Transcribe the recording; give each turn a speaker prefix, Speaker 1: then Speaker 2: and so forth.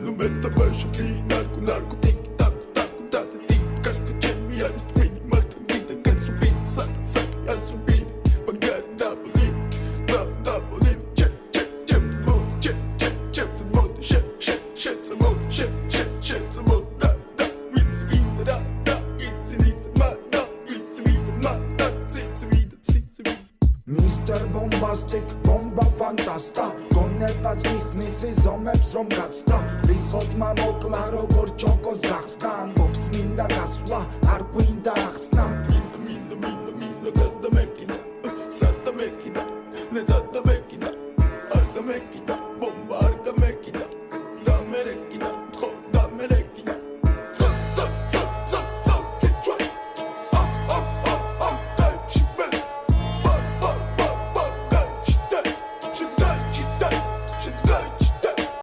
Speaker 1: Lumeta baixo, narco, narco, tic, tac, tac, tac, tic, tac, Jamie, Aris, Twinny, Martin, Dita, Gets Rubin, Sack, Ans Rubin, Bagar, Double, check, the boat, shit, the boat, shit, the boat, it's
Speaker 2: Mr. Bombastic, bomba fantasta გონებას გიხსნის ზომებს რომ გაცდა რიხოდმა მოკლა როგორ ჩოკოს გახსნა ამბობს მინდა გასვლა არ გვინდა ახსნა
Speaker 1: მინდა გადამეკინა